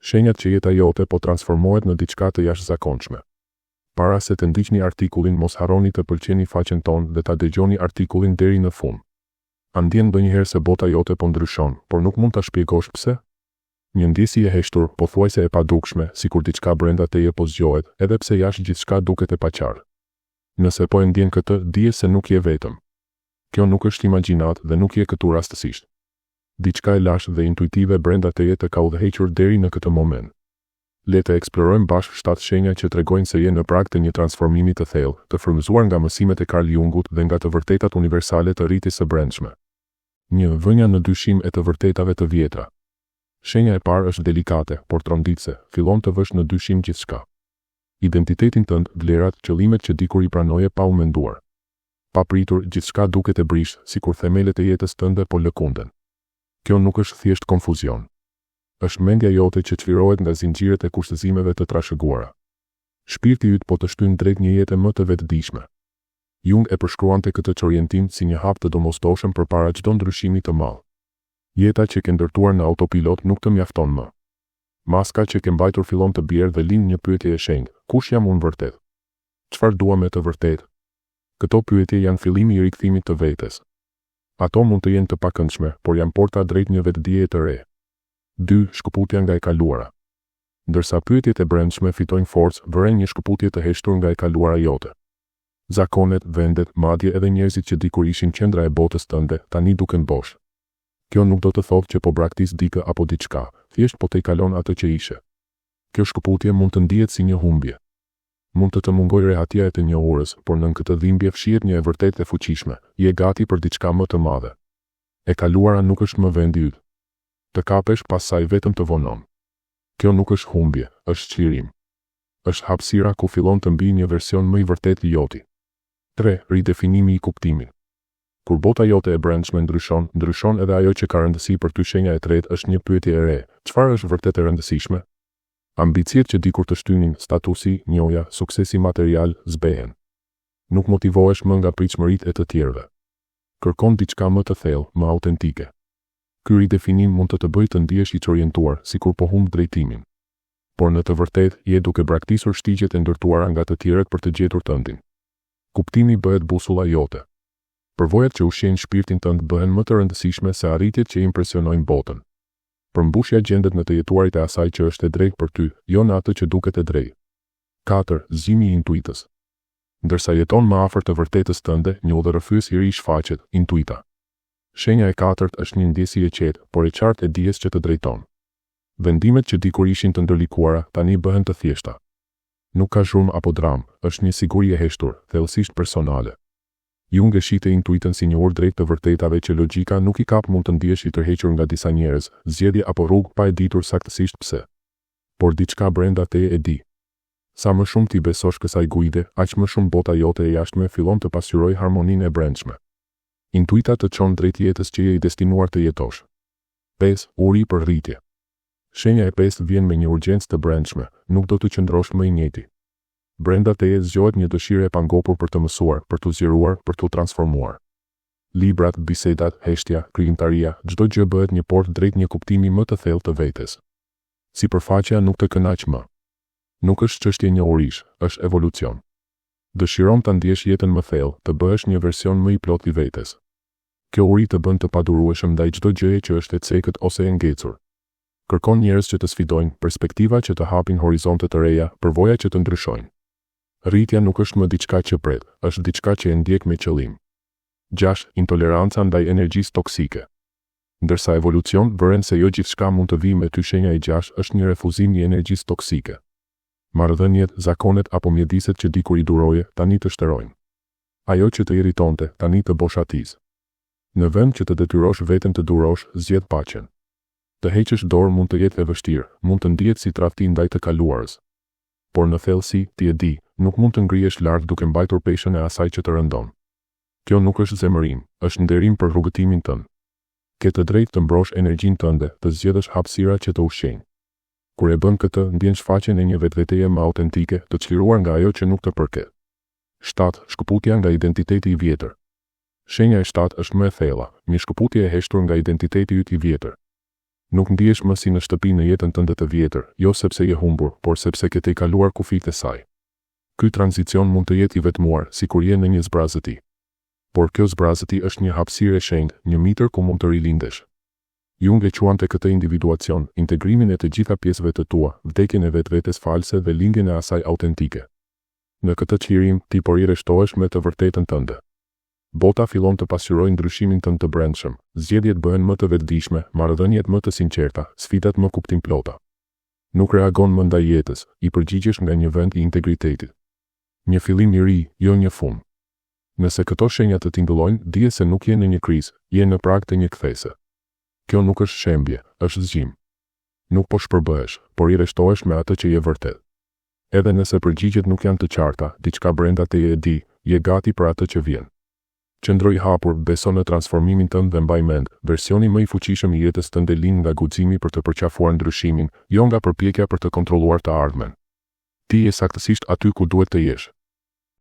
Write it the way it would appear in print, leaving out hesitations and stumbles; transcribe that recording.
Shenjat që jeta jote po transformohet në diçka të jashtëzakonshme. Para se të ndiqni artikullin, mos harroni të pëlqeni faqen tonë dhe ta dëgjoni artikullin deri në fund. A ndjen ndonjëherë se bota jote po ndryshon, por nuk mund ta shpjegosh pse? Një ndjesje e heshtur, pothuajse e padukshme, sikur diçka brenda teje po zgjohet, edhe pse jashtë gjithçka duket e paqartë. Nëse po e ndjen këtë, dije se nuk je vetëm. Kjo nuk është imagjinat dhe nuk je këtu rastësisht. Diçka e lashtë dhe intuitive brenda teje të ka udhëhequr deri në këtë moment. Le të eksplorojmë bashkë 7 shenja që tregojnë se je në prag të një transformimi të thellë, të frymëzuar nga mësimet e Carl Jungut dhe nga të vërtetat universale të rritjes së brendshme. 1. Vënia në dyshim e të vërtetave të vjetra. Shenja e parë është delikate, por tronditse, fillon të vësh në dyshim gjithçka. Identitetin tënd, vlerat, qëllimet që dikur i pranoje pa u menduar. Pa pritur, gjithçka duket e brishtë, sikur themelet e jetës tënde po lëkunden. Kjo nuk është thjesht konfuzion. Është mendja jote që çlirohet nga zinxhiret e kushtëzimeve të trashëguara. Shpirti yt po të shtyn drejt një jete më të vetëdijshme. Jung e përshkruante këtë orientim si një hap të domosdoshëm përpara çdo ndryshimi të madh. Jeta që ke ndërtuar në autopilot nuk të mjafton më. Maska që ke mbajtur fillon të bjerë dhe lind një pyetje e shenjtë: kush jam unë vërtet? Çfarë dua me të vërtetë? Këto pyetje janë fillimi i rikthimit të vetes. Ato mund të jenë të pakëndshme, por janë porta drejt një vetëdije të re. 2. Shkëputja nga e kaluara. Ndërsa pyetjet e brendshme fitojnë forcë, vëren një shkëputje të heshtur nga e kaluara jote. Zakonet, vendet, madje edhe njerëzit që dikur ishin qendra e botës tënde, tani duken bosh. Kjo nuk do të thotë që po braktis dikë apo diçka, thjesht po te kalon atë që ishe. Kjo shkëputje mund të ndihet si një humbje. Mund të mungojë rehatia e të njohurës, por nën këtë dhimbje fshihet një e vërtetë e fuqishme, je gati për diçka më të madhe. E kaluara nuk është më vendi yt. Të kapesh pas saj vetëm të vonon. Kjo nuk është humbje, është çlirim. Është hapësira ku fillon të mbijë një version më i vërtetë i joti. 3. Ridefinimi i kuptimit. Kur bota jote e brendshme ndryshon edhe ajo që ka rëndësi për ty. Shenja e tretë është një pyetje e re: çfarë është vërtet e rëndësishme? Ambiciet që dikur të shtynin, statusi, njohja, suksesi material, zbehen. Nuk motivohesh më nga pritshmëritë e të tjerëve. Kërkon diçka më të thellë, më autentike. Ky ridefinim mund të bëjë të ndihesh i orientuar, sikur po humb drejtimin. Por në të vërtetë, je duke braktisur shtigjet e ndërtuara nga të tjerët për të gjetur tëndin. Kuptimi bëhet busulla jote. Përvojat që ushqejnë shpirtin tënd bëhen më të rëndësishme se arritjet që impresionojnë botën. Përmbushja gjendet në të jetuarit e asaj që është e drejtë për ty, jo në atë që duket e drejtë. 4. Zgjimi i intuitës. Ndërsa jeton më afër të vërtetës tënde, një udhërrëfyes i ri shfaqet, intuita. Shenja e katërt është një ndjesi e qetë, por e qartë e dijes që të drejton. Vendimet që dikur ishin të ndërlikuara, tani bëhen të thjeshta. Nuk ka zhurmë apo dramë, është një siguri e heshtur, thellësisht personale. Jung e shite intuitën si një urë drejt të vërtetave që logjika nuk i kap. Mund të ndihesh i tërhequr nga disa njerëz, zgjedhje apo rrugë pa e ditur saktësisht pse. Por diçka brenda teje e di. Sa më shumë ti besosh kësaj guide, aq më shumë bota jote e jashtme fillon të pasqyrojë harmoninë e brendshme. Intuita të çon drejt jetës që je i destinuar të jetosh. 5. Uri për rritje. Shenja e 5 vjen me një urgjencë të brendshme, nuk do të qëndrosh më i njëjti. Brenda teje zgjohet një dëshirë e pangopur për të mësuar, për të zgjeruar, për të transformuar. Librat, bisedat, heshtja, krijimtaria, çdo gjë bëhet një portë drejt një kuptimi më të thellë të vetes. Sipërfaqja nuk të kënaq më. Nuk është çështje njohurish, është evolucion. Dëshiron ta ndjesh jetën më thellë, të bëhesh një version më i plotë i vetes. Kjo uri të bën të padurueshëm ndaj çdo gjëje që është e cekët ose e ngecur. Kërkon njerëz që të sfidojnë, perspektiva që të hapin horizonte të reja, përvoja që të ndryshojnë. Rritja nuk është më diçka që pret, është diçka që e ndjek me qëllim. 6. Intoleranca ndaj energjisë toksike. Ndërsa evolucion vëren se jo gjithçka mund të vijë me ty. Shenja e 6 është një refuzim i energjisë toksike. Marrëdhëniet, zakonet apo mjediset që dikur i duroje, tani të shterojnë. Ajo që të irritonte, tani të boshatiz. Në vend që të detyrosh veten të durosh, zgjedh paqen. Të heqësh dorë mund të jetë e vështirë, mund të ndihet si tradhti ndaj të kaluarës. Por në thellësi, ti e di, nuk mund të ngrihesh lart duke mbajtur peshën e asaj që të rëndon. Kjo nuk është zemërim, është nderim për rrugëtimin tënd. Ke të drejtë të mbrosh energjinë tënde, të zgjedhësh hapësira që të ushqejnë. Kur e bën këtë, ndjen shfaqjen e një vetveteje më autentike, të çliruar nga ajo që nuk të përket. 7. Shkëputja nga identiteti i vjetër. Shenja e 7 është më e thella, një shkëputje e heshtur nga identiteti yt i vjetër. Nuk ndihesh më si në shtëpi në jetën tënde të vjetër, jo sepse je humbur, por sepse ke te kaluar kufijtë e saj. Ky tranzicion mund të jetë i vetmuar, sikur je në një zbrazëti. Por kjo zbrazëti është një hapësirë e shenjtë, një mitër ku mund të rilindesh. Jung e quante këtë individuacion, integrimin e të gjitha pjesëve të tua, vdekjen e vetvetes false dhe lindjen e asaj autentike. Në këtë çlirim, ti po rishtohesh me të vërtetën tënde. Bota fillon të pasqyrojë ndryshimin tënd të brendshëm, zgjedhjet bëhen më të vetëdijshme, marrëdhëniet më të sinqerta, sfidat më kuptimplota. Nuk reagon më ndaj jetës, i përgjigjesh nga një vend i integritetit. Një fillim i ri, jo një fund. Nëse këto shenja të tingëllojnë, dije se nuk je në një krizë, je në prag të një kthese. Kjo nuk është shembje, është zgjim. Nuk po shpërbëhesh, por i rishtohesh me atë që je vërtet. Edhe nëse përgjigjet nuk janë të qarta, diçka brenda teje e di, je gati për atë që vjen. Qëndro i hapur, beso në transformimin tënd dhe mbaj mend, versioni më i fuqishëm i jetës tënde lind nga guximi për të përqafuar ndryshimin, jo nga përpjekja për të kontrolluar të ardhmen. Ti je saktësisht aty ku duhet të jesh.